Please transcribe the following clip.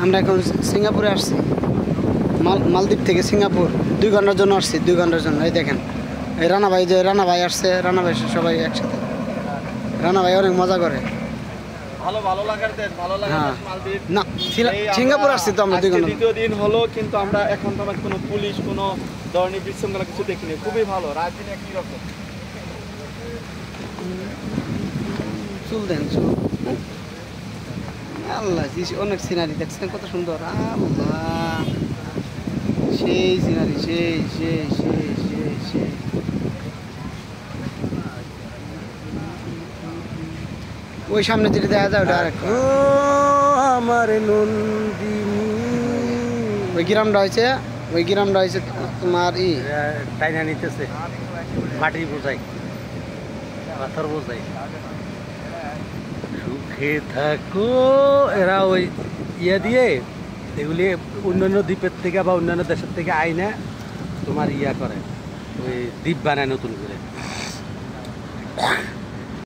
আমরা এখন সিঙ্গাপুরে আসছি, মালদ্বীপ থেকে সিঙ্গাপুর 2 ঘন্টার জন্য আসছি, 2 ঘন্টার জন্য। এই দেখেন এই রানা ভাই আসছে, রানা ভাই সবাই একসাথে। রানা ভাই অনেক মজা করে। ভালো লাগার দেশ, ভালো লাগার দেশ মালদ্বীপ। না, সিঙ্গাপুর আসছি তো আমরা 2 ঘন্টা। দ্বিতীয় দিন হলো, কিন্তু আমরা এখন তো কোনো পুলিশ, কোনো ধরনের বিশৃঙ্খলা কিছু দেখিনি। খুবই ভালো। রাজধানী একই রকম। চুল দেন, চুল। আল্লাহ, অনেক সিনারি দেখছেন, কত সুন্দর। আল্লাহ, সেই সিনারি, সেই সেই সেই সেই সেই। ওই সামনে যেটা দেখা যায় ওটা আরেকটা। ও আমার নন্দিনী, ওই গ্রামটা হয়েছে তোমার টাইনা নিতেছে, মাটি বোঝাই, পাথর বোঝাই। সুখে থাকো। এরা ওই ইয়ে দিয়ে এগুলি অন্যান্য দ্বীপের থেকে বা অন্যান্য দেশের থেকে আইনা তোমার ইয়া করে, ওই দ্বীপ বানায় নতুন করে।